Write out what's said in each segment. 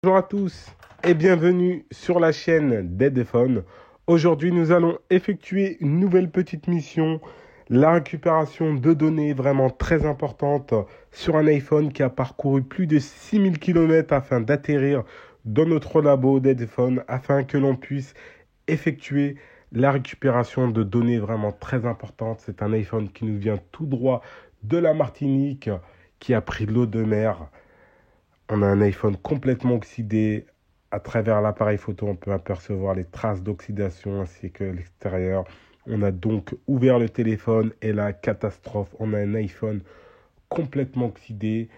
Bonjour à tous et bienvenue sur la chaîne d'Edephone. Aujourd'hui, nous allons effectuer une nouvelle petite mission, la récupération de données vraiment très importantes sur un iPhone qui a parcouru plus de 6000 km afin d'atterrir dans notre labo d'Edephone afin que l'on puisse effectuer la récupération de données vraiment très importantes. C'est un iPhone qui nous vient tout droit de la Martinique, qui a pris l'eau de mer. On a un iPhone complètement oxydé. À travers l'appareil photo, on peut apercevoir les traces d'oxydation ainsi que l'extérieur. On a donc ouvert le téléphone et la catastrophe. On a un iPhone complètement oxydé.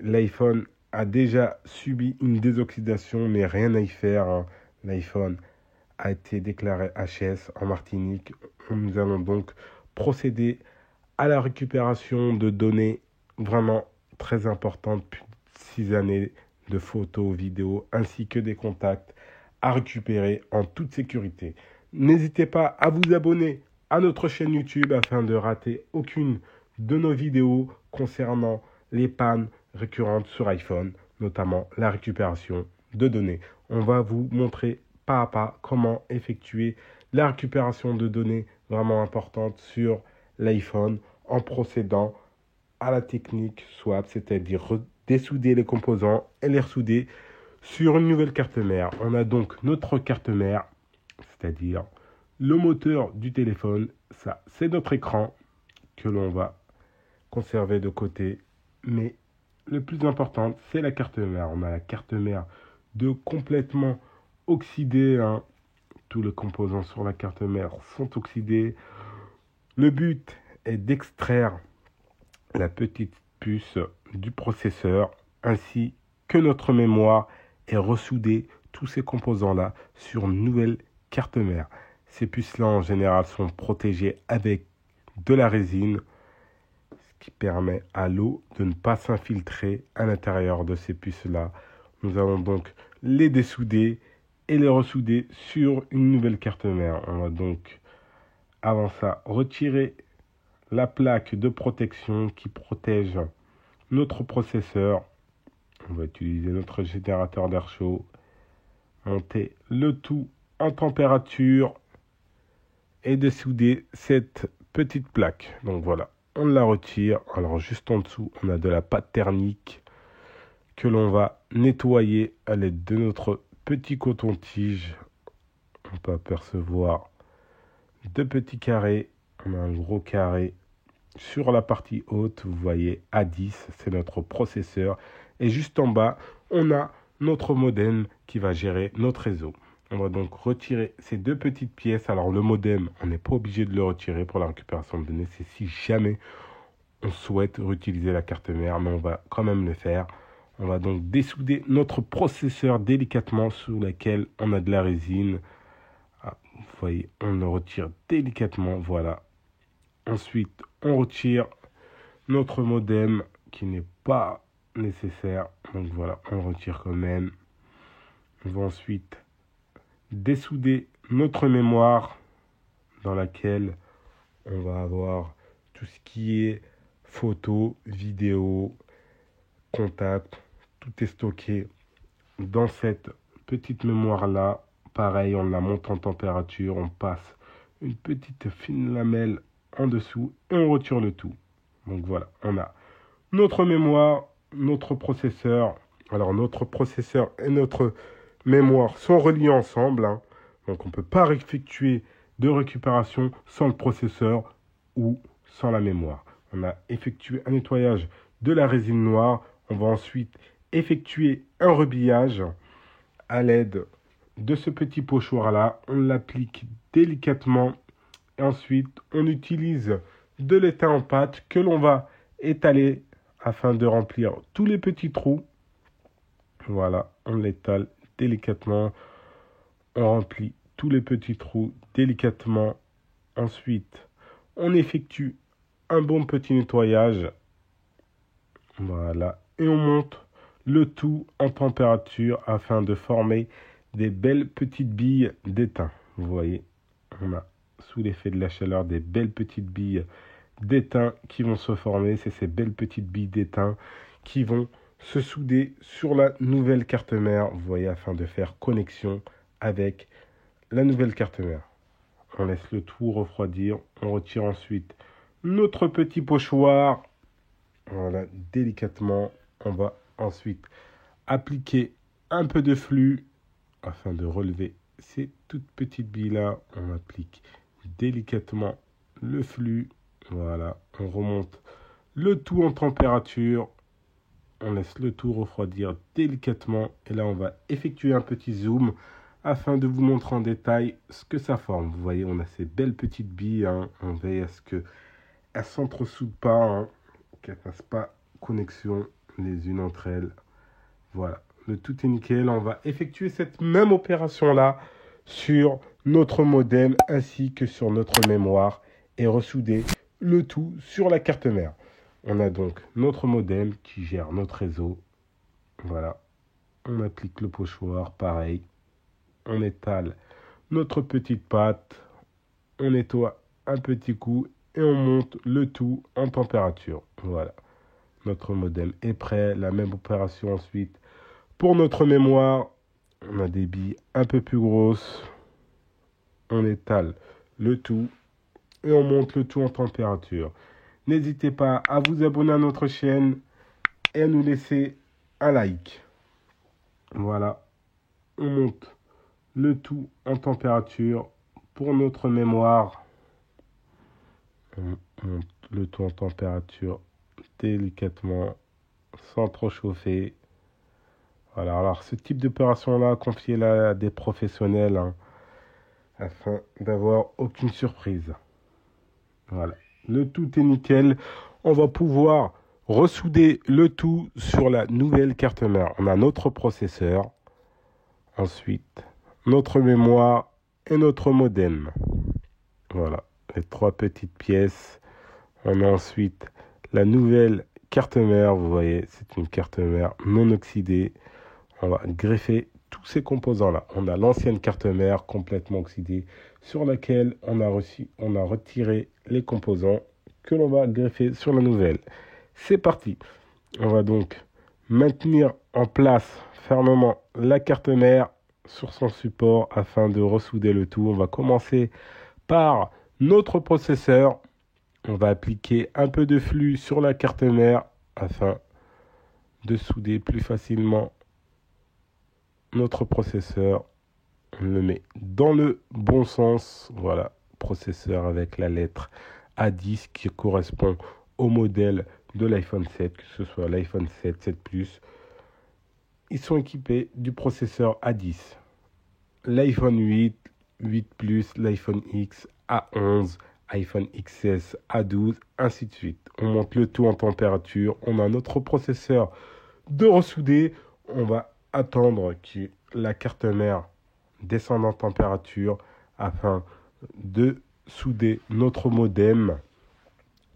L'iPhone a déjà subi une désoxydation, mais rien à y faire. L'iPhone a été déclaré HS en Martinique. Nous allons donc procéder à la récupération de données vraiment très importantes, plus de 6 années de photos, vidéos, ainsi que des contacts à récupérer en toute sécurité. N'hésitez pas à vous abonner à notre chaîne YouTube afin de rater aucune de nos vidéos concernant les pannes récurrentes sur iPhone, notamment la récupération de données. On va vous montrer pas à pas comment effectuer la récupération de données vraiment importantes sur l'iPhone en procédant à la technique swap, c'est-à-dire dessouder les composants et les ressouder sur une nouvelle carte mère. On a donc notre carte mère, c'est-à-dire le moteur du téléphone. Ça, c'est notre écran que l'on va conserver de côté. Mais le plus important, c'est la carte mère. On a la carte mère de complètement oxydée. Tous les composants sur la carte mère sont oxydés. Le but est d'extraire la petite puce du processeur ainsi que notre mémoire et ressouder tous ces composants-là sur une nouvelle carte mère. Ces puces-là, en général, sont protégées avec de la résine, ce qui permet à l'eau de ne pas s'infiltrer à l'intérieur de ces puces-là. Nous allons donc les dessouder et les ressouder sur une nouvelle carte mère. On va donc, avant ça, retirer la plaque de protection qui protège notre processeur. On va utiliser notre générateur d'air chaud, monter le tout en température et dessouder cette petite plaque. Donc voilà, on la retire. Alors juste en dessous, on a de la pâte thermique que l'on va nettoyer à l'aide de notre petit coton-tige. On peut apercevoir deux petits carrés. On a un gros carré. Sur la partie haute, vous voyez A10, c'est notre processeur. Et juste en bas, on a notre modem qui va gérer notre réseau. On va donc retirer ces deux petites pièces. Alors le modem, on n'est pas obligé de le retirer pour la récupération de données. C'est si jamais on souhaite réutiliser la carte mère, mais on va quand même le faire. On va donc dessouder notre processeur délicatement sous lequel on a de la résine. Vous voyez, on le retire délicatement, voilà. Ensuite, on retire notre modem qui n'est pas nécessaire. Donc voilà, on le retire quand même. On va ensuite dessouder notre mémoire dans laquelle on va avoir tout ce qui est photo, vidéo, contact. Tout est stocké dans cette petite mémoire-là. Pareil, on la monte en température, on passe une petite fine lamelle en dessous et on retire le tout. Donc voilà, on a notre mémoire, notre processeur. Alors notre processeur et notre mémoire sont reliés ensemble. Donc on ne peut pas effectuer de récupération sans le processeur ou sans la mémoire. On a effectué un nettoyage de la résine noire. On va ensuite effectuer un rebillage à l'aide de ce petit pochoir-là. On l'applique délicatement. Et ensuite, on utilise de l'étain en pâte que l'on va étaler afin de remplir tous les petits trous. Voilà, on l'étale délicatement. On remplit tous les petits trous délicatement. Ensuite, on effectue un bon petit nettoyage. Voilà, et on monte le tout en température afin de former des belles petites billes d'étain. Vous voyez, on a sous l'effet de la chaleur des belles petites billes d'étain qui vont se former. C'est ces belles petites billes d'étain qui vont se souder sur la nouvelle carte mère, vous voyez, afin de faire connexion avec la nouvelle carte mère. On laisse le tout refroidir, on retire ensuite notre petit pochoir. Voilà, délicatement, on va ensuite appliquer un peu de flux afin de relever ces toutes petites billes-là. On applique délicatement le flux. Voilà, on remonte le tout en température. On laisse le tout refroidir délicatement. Et là, on va effectuer un petit zoom afin de vous montrer en détail ce que ça forme. Vous voyez, on a ces belles petites billes. On veille à ce qu'elles ne s'entresoudent pas, qu'elles ne fassent pas connexion les unes entre elles. Voilà, le tout est nickel. On va effectuer cette même opération-là sur notre modem ainsi que sur notre mémoire et ressouder le tout sur la carte mère. On a donc notre modem qui gère notre réseau. Voilà, on applique le pochoir, pareil. On étale notre petite pâte, on nettoie un petit coup et on monte le tout en température. Voilà, notre modem est prêt. La même opération ensuite pour notre mémoire. On a des billes un peu plus grosses. On étale le tout et on monte le tout en température. N'hésitez pas à vous abonner à notre chaîne et à nous laisser un like. Voilà, on monte le tout en température pour notre mémoire. On monte le tout en température délicatement, sans trop chauffer. Voilà, alors ce type d'opération-là, confiez-la à des professionnels afin d'avoir aucune surprise. Voilà, le tout est nickel. On va pouvoir ressouder le tout sur la nouvelle carte mère. On a notre processeur, ensuite notre mémoire et notre modem. Voilà, les trois petites pièces. On a ensuite la nouvelle carte mère. Vous voyez, c'est une carte mère non oxydée. On va greffer tous ces composants-là. On a l'ancienne carte mère complètement oxydée sur laquelle on a retiré les composants que l'on va greffer sur la nouvelle. C'est parti. On va donc maintenir en place fermement la carte mère sur son support afin de ressouder le tout. On va commencer par notre processeur. On va appliquer un peu de flux sur la carte mère afin de souder plus facilement notre processeur. On le met dans le bon sens. Voilà, processeur avec la lettre A10 qui correspond au modèle de l'iPhone 7, que ce soit l'iPhone 7, 7 Plus. Ils sont équipés du processeur A10. L'iPhone 8, 8 Plus, l'iPhone X, A11, iPhone XS, A12, ainsi de suite. On monte le tout en température. On a notre processeur de ressouder. On va attendre que la carte mère descende en température afin de souder notre modem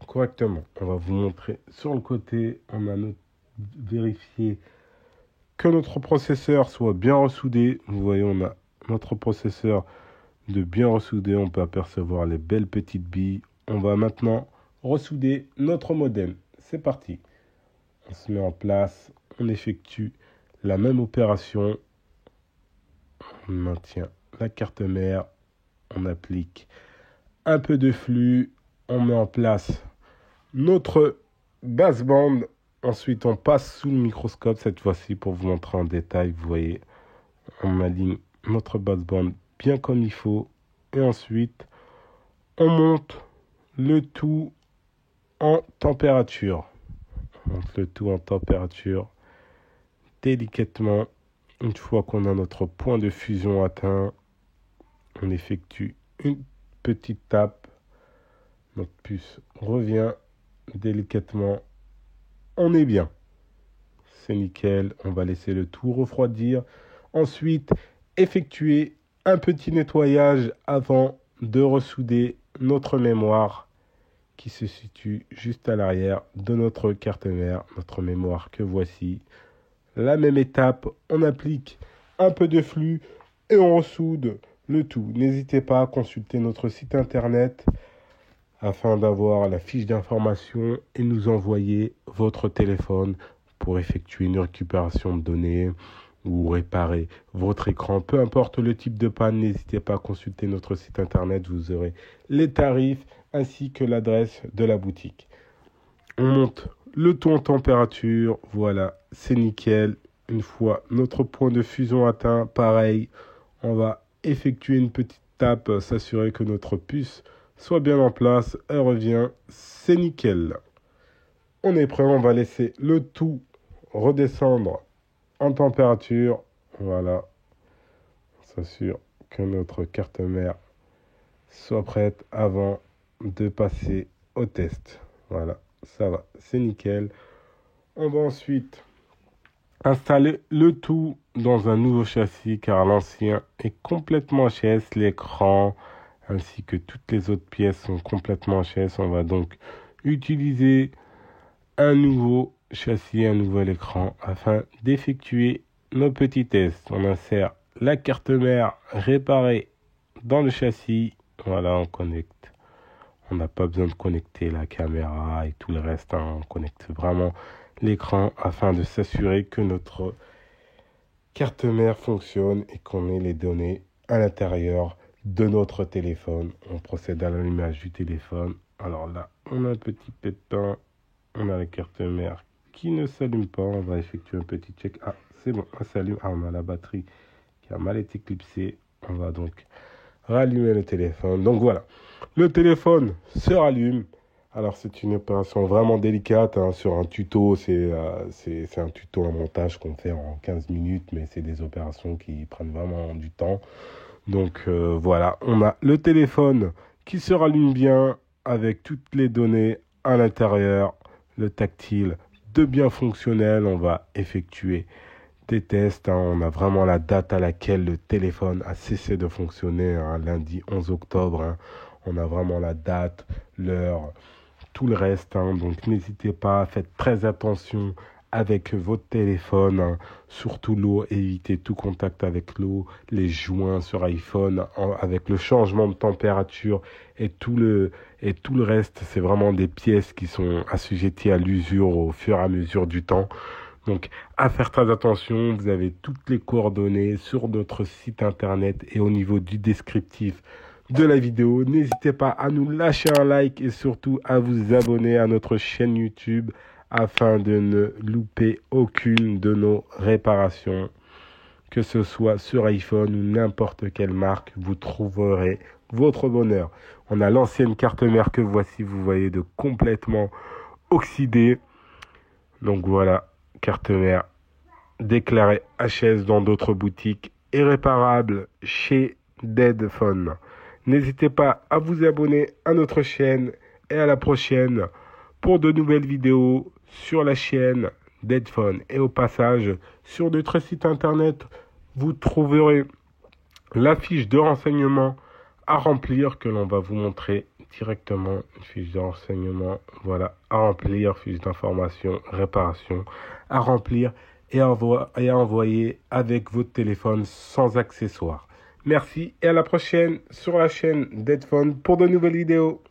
correctement. On va vous montrer sur le côté. On a vérifié que notre processeur soit bien ressoudé. Vous voyez, on a notre processeur de bien ressouder. On peut apercevoir les belles petites billes. On va maintenant ressouder notre modem. C'est parti. On se met en place. On effectue la même opération. On maintient la carte mère. On applique un peu de flux. On met en place notre baseband. Ensuite, on passe sous le microscope cette fois-ci pour vous montrer en détail. Vous voyez, on aligne notre baseband bien comme il faut. Et ensuite, on monte le tout en température. On monte le tout en température délicatement. Une fois qu'on a notre point de fusion atteint, on effectue une petite tape. Notre puce revient délicatement. On est bien. C'est nickel. On va laisser le tout refroidir. Ensuite, effectuer un petit nettoyage avant de ressouder notre mémoire qui se situe juste à l'arrière de notre carte mère, notre mémoire que voici. La même étape, on applique un peu de flux et on ressoude le tout. N'hésitez pas à consulter notre site internet afin d'avoir la fiche d'information et nous envoyer votre téléphone pour effectuer une récupération de données ou réparer votre écran. Peu importe le type de panne, n'hésitez pas à consulter notre site internet. Vous aurez les tarifs ainsi que l'adresse de la boutique. On monte le tout en température. Voilà, c'est nickel. Une fois notre point de fusion atteint, pareil, on va effectuer une petite tape, s'assurer que notre puce soit bien en place. Elle revient, c'est nickel. On est prêt, on va laisser le tout redescendre en température. Voilà, on s'assure que notre carte mère soit prête avant de passer au test. Voilà, ça va, c'est nickel. On va ensuite installer le tout dans un nouveau châssis car l'ancien est complètement HS. L'écran ainsi que toutes les autres pièces sont complètement HS. On va donc utiliser un nouveau châssis, un nouvel écran afin d'effectuer nos petits tests. On insère la carte mère réparée dans le châssis. Voilà, on connecte. On n'a pas besoin de connecter la caméra et tout le reste. On connecte vraiment l'écran afin de s'assurer que notre carte mère fonctionne et qu'on ait les données à l'intérieur de notre téléphone. On procède à l'allumage du téléphone. Alors là, on a un petit pépin. On a la carte mère qui ne s'allume pas. On va effectuer un petit check. Ah, c'est bon, elle s'allume. Ah, on a la batterie qui a mal été clipsée. On va donc rallumer le téléphone. Donc voilà, le téléphone se rallume. Alors c'est une opération vraiment délicate sur un tuto. C'est un tuto, un montage qu'on fait en 15 minutes, mais c'est des opérations qui prennent vraiment du temps. Donc voilà, on a le téléphone qui se rallume bien avec toutes les données à l'intérieur, le tactile de bien fonctionnel. On va effectuer des tests. On a vraiment la date à laquelle le téléphone a cessé de fonctionner, lundi 11 octobre. On a vraiment la date, l'heure, tout le reste. Donc n'hésitez pas, faites très attention avec votre téléphone, surtout l'eau, évitez tout contact avec l'eau, les joints sur iPhone, avec le changement de température et tout le reste, c'est vraiment des pièces qui sont assujetties à l'usure au fur et à mesure du temps. Donc, à faire très attention, vous avez toutes les coordonnées sur notre site internet et au niveau du descriptif de la vidéo. N'hésitez pas à nous lâcher un like et surtout à vous abonner à notre chaîne YouTube afin de ne louper aucune de nos réparations. Que ce soit sur iPhone ou n'importe quelle marque, vous trouverez votre bonheur. On a l'ancienne carte mère que voici, vous voyez, de complètement oxydée. Donc voilà, carte mère déclarée HS dans d'autres boutiques et réparable chez Deadphone. N'hésitez pas à vous abonner à notre chaîne et à la prochaine pour de nouvelles vidéos sur la chaîne Deadphone. Et au passage, sur notre site internet, vous trouverez la fiche de renseignement à remplir que l'on va vous montrer directement. Une fiche de renseignement, voilà, à remplir, fiche d'information, réparation, à remplir et à envoyer avec votre téléphone sans accessoires. Merci et à la prochaine sur la chaîne Deadphone pour de nouvelles vidéos.